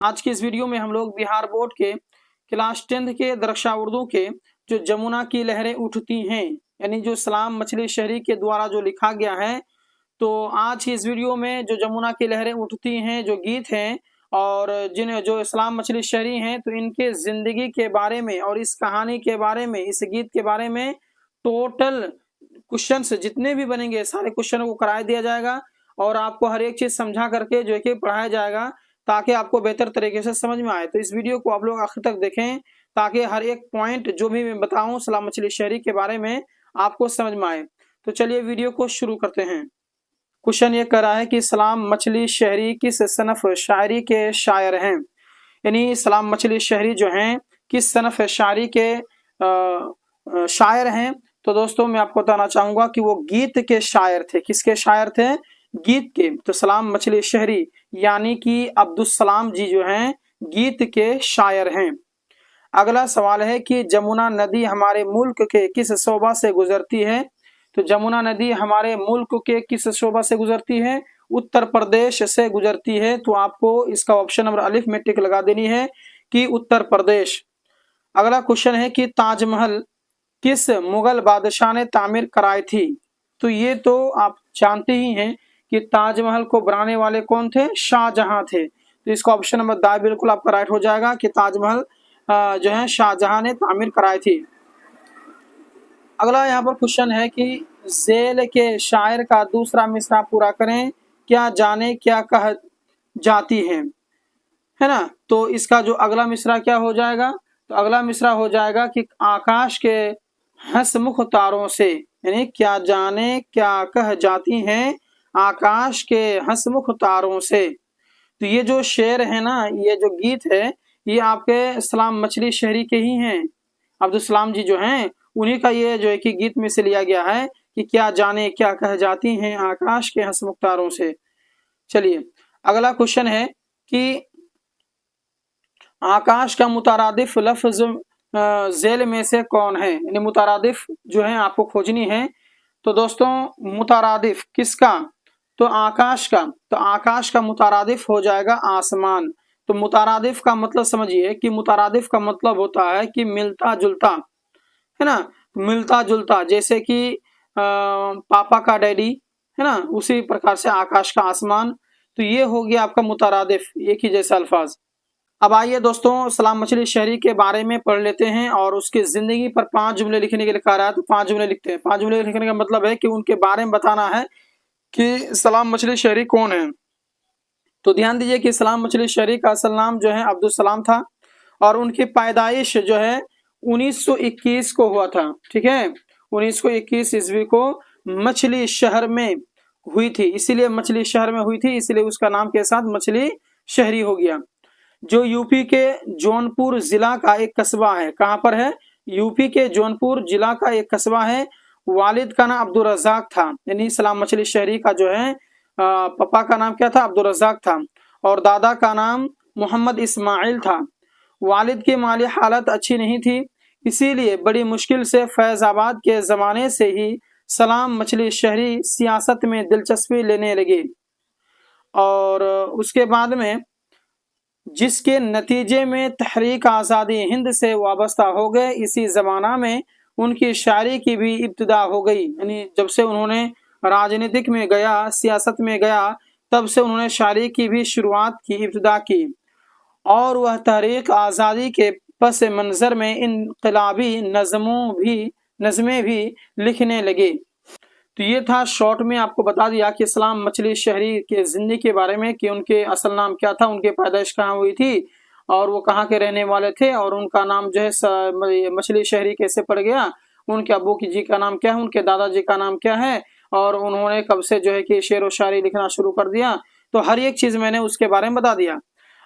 आज की इस वीडियो में हम लोग बिहार बोर्ड के क्लास 10th के दरक्षा उर्दू के जो जमुना की लहरें उठती हैं यानी जो सलाम मछली शहरी के द्वारा जो लिखा गया है, तो आज की इस वीडियो में जो जमुना की लहरें उठती हैं जो गीत हैं और जिन जो इस्लाम मछली शहरी हैं, तो इनके जिंदगी के बारे में और इस कहानी के बारे में, इस गीत के बारे में टोटल क्वेश्चंस जितने भी बनेंगे सारे क्वेश्चनों को कराया दिया जाएगा और आपको हर एक चीज समझा करके जो है कि पढ़ाया जाएगा ताकि आपको बेहतर तरीके से समझ में आए। तो इस वीडियो को आप लोग आखिर तक देखें ताकि हर एक पॉइंट जो भी मैं बताऊं सलाम मछली शहरी के बारे में आपको समझ में आए। तो चलिए वीडियो को शुरू करते हैं। क्वेश्चन ये कर रहा है कि सलाम मछली शहरी किस सनफ शायरी के शायर हैं, यानी सलाम मछली शहरी जो हैं किस सनफ शायरी के शायर हैं। तो दोस्तों मैं आपको बताना चाहूंगा कि वो गीत के शायर थे। किसके शायर थे? गीत के। तो सलाम मछली शहरी यानी कि अब्दुल सलाम जी जो हैं गीत के शायर हैं। अगला सवाल है कि जमुना नदी हमारे मुल्क के किस शोबा से गुजरती है। तो जमुना नदी हमारे मुल्क के किस शोबा से गुजरती है? उत्तर प्रदेश से गुजरती है। तो आपको इसका ऑप्शन नंबर अलिफ में टिक लगा देनी है कि उत्तर प्रदेश। अगला क्वेश्चन है कि ताजमहल किस मुगल बादशाह ने तामीर कराई थी। तो ये तो आप जानते ही हैं कि ताजमहल को बनाने वाले कौन थे? शाहजहां थे। तो इसका ऑप्शन नंबर द बिल्कुल आपका राइट हो जाएगा कि ताजमहल जो है शाहजहां ने तामीर कराई थी। अगला यहाँ पर क्वेश्चन है कि जेल के शायर का दूसरा मिसरा पूरा करें। क्या जाने क्या कह जाती है ना। तो इसका जो अगला मिसरा क्या हो जाएगा? तो अगला मिसरा हो जाएगा कि आकाश के हंसमुख तारों से, यानी क्या जाने क्या कह जाती हैं आकाश के हंसमुख तारों से। तो ये जो शेर है ना, ये जो गीत है, ये आपके सलाम मछली शहरी के ही हैं। अब्दुल सलाम जी जो हैं उन्हीं का ये जो है कि गीत में से लिया गया है कि क्या जाने क्या कह जाती हैं आकाश के हंसमुख तारों से। चलिए अगला क्वेश्चन है कि आकाश का मुतारादिफ लफ्ज जेल में से कौन है, यानी मुतारादिफ जो है आपको खोजनी है। तो दोस्तों मुतारादिफ किसका? तो आकाश का। तो आकाश का मुतारादिफ हो जाएगा आसमान। तो मुतारादिफ का मतलब समझिए कि मुतारादिफ का मतलब होता है कि मिलता जुलता, है ना। मिलता जुलता, जैसे कि पापा का डैडी, है ना, उसी प्रकार से आकाश का आसमान। तो ये हो गया आपका मुतारादिफ, एक ही जैसा अल्फाज। अब आइए दोस्तों सलाम मछली शहरी के बारे में पढ़ लेते हैं और उसकी जिंदगी पर 5 जुमले लिखने के लिए कहा रहा है। तो 5 जुमले लिखते हैं। 5 जुमले लिखने का मतलब है कि उनके बारे में बताना है कि सलाम मछली शहरी कौन है। तो ध्यान दीजिए कि सलाम मछली शहरी का असल नाम जो है अब्दुल सलाम था और उनकी पैदाइश जो है 1921 को हुआ था। ठीक है, 1921 ईस्वी को मछली शहर में हुई थी, इसीलिए मछली शहर में हुई थी, इसीलिए उसका नाम के साथ मछली शहरी हो गया। जो यूपी के जौनपुर जिला का एक कस्बा है। कहाँ पर है? यूपी के जौनपुर जिला का एक कस्बा है। वालिद का नाम अब्दुल रज़ाक था, यानी सलाम मछली शहरी का जो है पापा का नाम क्या था? अब्दुल रज़ाक था और दादा का नाम मोहम्मद इस्माइल था। वालिद की माली हालत अच्छी नहीं थी, इसीलिए बड़ी मुश्किल से फैजाबाद के ज़माने से ही सलाम मछली शहरी सियासत में दिलचस्पी लेने लगे और उसके बाद में जिसके नतीजे में तहरीक आज़ादी हिंद से वाबस्ता हो गए। इसी ज़माना में उनकी शायरी की भी इब्तिदा हो गई, यानी जब से उन्होंने राजनीतिक में गया, सियासत में गया, तब से उन्होंने शायरी की भी शुरुआत की, इब्तिदा की और वह तहरीक आज़ादी के पस मंज़र में इनकलाबी नज़में भी लिखने लगे। तो ये था शॉर्ट में आपको बता दिया कि सलाम मछली शहरी के जिंदगी के बारे में कि उनके असल नाम क्या था, उनके पैदाइश कहाँ हुई थी और वो कहाँ के रहने वाले थे और उनका नाम जो है मछली शहरी कैसे पड़ गया, उनके अब्बू की जी का नाम क्या है, उनके दादाजी का नाम क्या है और उन्होंने कब से जो है कि शेर व शायरी लिखना शुरू कर दिया। तो हर एक चीज मैंने उसके बारे में बता दिया।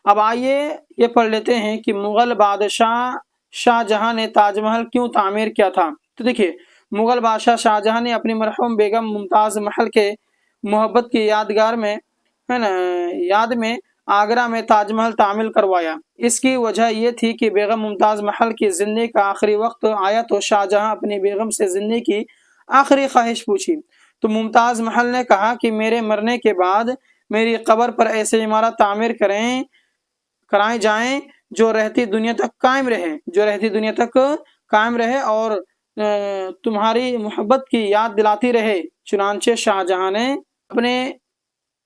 अब आइए ये पढ़ लेते हैं कि मुगल बादशाह शाहजहां ने ताजमहल क्यों तामीर किया था। तो देखिए मुगल बादशाह शाहजहां ने अपनी मरहूम बेगम मुमताज महल के मोहब्बत की यादगार में, है ना, याद में आगरा में ताजमहल तामील करवाया। इसकी वजह यह थी कि बेगम मुमताज महल की जिंदगी का आखिरी वक्त आया तो शाहजहां अपनी बेगम से जिंदगी की आखिरी ख्वाहिश पूछी। तो मुमताज महल ने कहा कि मेरे मरने के बाद मेरी कब्र पर ऐसी इमारत तामीर करें कराई जाएं जो रहती दुनिया तक कायम रहे, जो रहती दुनिया तक कायम रहे और तुम्हारी मोहब्बत की याद दिलाती रहे। चुनांचे शाहजहां ने अपने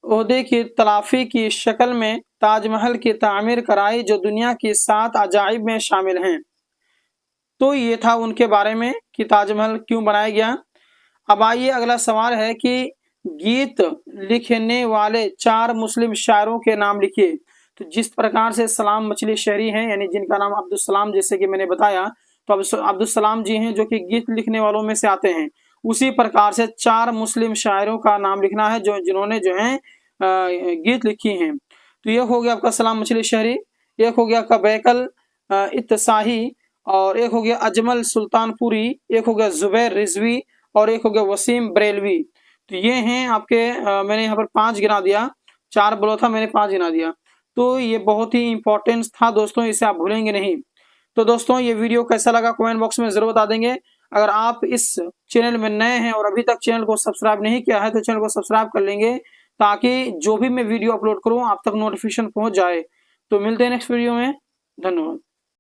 ओहदे की तलाफी की शक्ल में ताजमहल की तामीर कराई जो दुनिया की 7 अजाइब में शामिल हैं। तो ये था उनके बारे में कि ताजमहल क्यों बनाया गया। अब आइए अगला सवाल है कि गीत लिखने वाले 4 मुस्लिम शायरों के नाम लिखिए। तो जिस प्रकार से सलाम मछली शहरी हैं, यानी जिनका नाम अब्दुल सलाम जैसे कि मैंने बताया, तो अब्दुल सलाम जी हैं जो कि गीत लिखने वालों में से आते हैं। उसी प्रकार से 4 मुस्लिम शायरों का नाम लिखना है जो जिन्होंने जो है गीत लिखी हैं। तो ये हो गया आपका सलाम मछली शहरी, एक हो गया आपका बैकल इत्तसाही, और एक हो गया अजमल सुल्तानपुरी, एक हो गया जुबैर रिजवी, और एक हो गया वसीम बरेलवी। तो ये हैं आपके मैंने यहाँ पर 5 गिना दिया, 4 बोला था मैंने, 5 गिना दिया। तो ये बहुत ही इंपॉर्टेंट था दोस्तों, इसे आप भूलेंगे नहीं। तो दोस्तों ये वीडियो कैसा लगा कमेंट बॉक्स में जरूर बता देंगे। अगर आप इस चैनल में नए हैं और अभी तक चैनल को सब्सक्राइब नहीं किया है तो चैनल को सब्सक्राइब कर लेंगे, ताकि जो भी मैं वीडियो अपलोड करूँ आप तक नोटिफिकेशन पहुंच जाए। तो मिलते हैं नेक्स्ट वीडियो में, धन्यवाद।